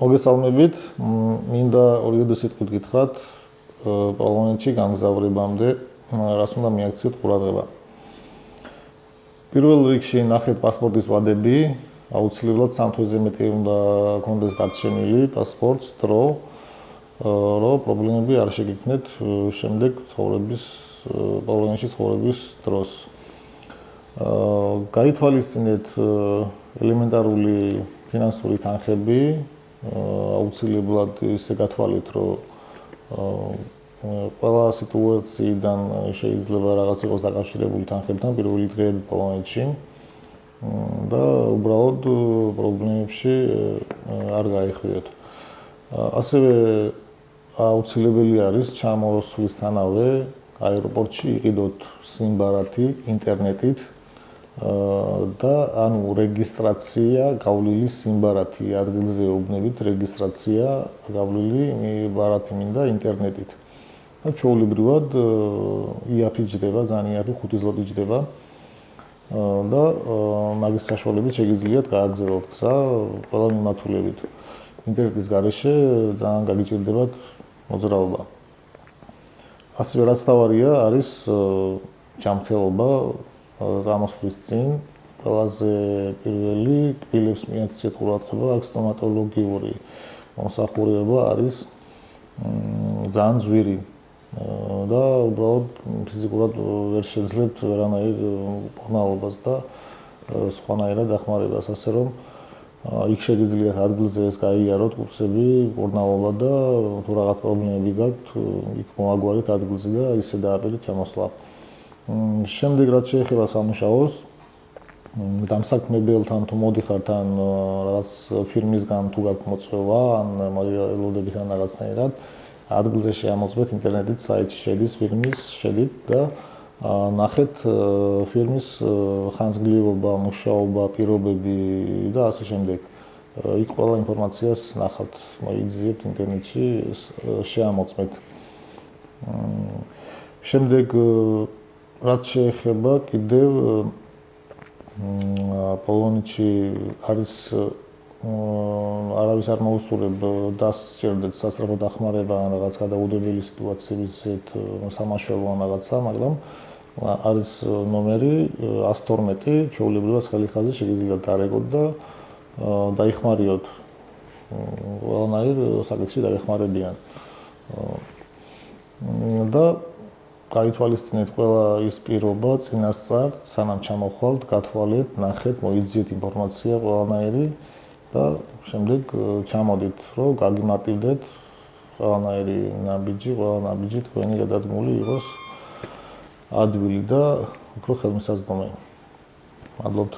მოგესალმებით, მინდა ორი სიტყვით გითხრათ პოლონეთში გამგზავრებამდე რას უნდა მიაქციოთ ყურადღება. პირველ რიგში ნახეთ პასპორტის ვადები, აუცილებლად 3 თვეზე მეტი უნდა გქონდეს დარჩენილი პასპორტს დრო, რომ პრობლემები არ შეგექმნეთ შემდეგ ცხოვრების პოლონეთში ცხოვრების დროს. გაითვალისწინეთ ელემენტარული ფინანსური თანხები, აუცილებლად ისე გათვალეთ, რომ ყველა სიტუაციიდან შეიძლება რაღაც იყოს დაკავშირებული თანხებთან პირველი დღეები პოლონეთში და უბრალოდ პრობლემებში არ გაიხიოთ. ასევე აუცილებელი არის ჩამოსვლისთანავე აეროპორტში იყიდოთ სიმბარათი ინტერნეტით და ანუ რეგისტრაცია გავლილი სიმბარათი ადგილზე უბნებით რეგისტრაცია გავლილი ბარათი მინდა ინტერნეტით. და ჩვეულებრივად იაფი ჯდება, ძალიან იაფი 5 ზლოტი ჯდება და მაგის საშუალებით შეგიძლიათ გააგზავნოთ გზა ყველა მიმართულებით. ინტერნეტის გარეშე ძალიან გაგიჭირდებათ მოძრაობა. ასევე რაც თავარია არის ჯანმრთელობა გამოსვლის წინ ყველაზე პირველი კბილებს მიაქციეთ ყურადღება, აქ სტომატოლოგიური მომსახურება არის ძალიან ძვირი და უბრალოდ ფიზიკურად ვერ შეძლებთ ვერანაირ მკურნალობას და სხვანაირად დახმარებას, ასე რომ იქ შეგიძლიათ ადგილზე ეს გაიაროთ კურსები, მკურნალობა და თუ რაღაც პრობლემები გაქვთ, იქ მოაგვარეთ ადგილზე და ისე დააპირეთ ჩამოსვლა. შემდეგ რაც შეეხება სამუშაოს, დამსაქმებელთან თუ მოდიხართ ან რაღაც ფირმისგან თუ გაქვთ მოწვევა ან ელოდებით ან რაღაცნაირად, ადგილზე შეამოწმეთ ინტერნეტით საიტში შედის ფირმის, შედით და ნახეთ ფირმის ხანგრძლივობა, მუშაობა, პირობები და ასე შემდეგ. იქ ყველა ინფორმაციას ნახავთ, მოიგზიებთ ინტერნეტში, შეამოწმეთ. შემდეგ რაც შეეხება კიდევ პოლონეთში არის არავის არ მოუსურვებ დასჭერდეთ სასწრაფო დახმარება ან რაღაც გადაუდებელი სიტუაციების სამაშველო ან რაღაცა, მაგრამ არის ნომერი 112, ჩვეულებრივად ხელი ხაზი შეგიძლიათ დარეგოთ და დაიხმარიოთ. ყველანაირ საკითხში დაეხმარებიან. და გაითვალისწინეთ ყველა ის პირობა წინასწარ, სანამ ჩამოხვალთ, გათვალეთ, ნახეთ, მოიძიეთ ინფორმაცია ყველანაირი და შემდეგ ჩამოდით, რომ გაგიმარტივდეთ ყველანაირი ნაბიჯი, ყველა ნაბიჯი თქვენი გადადგმული იყოს ადვილი და უფრო ხელმისაწვდომი. მადლობთ.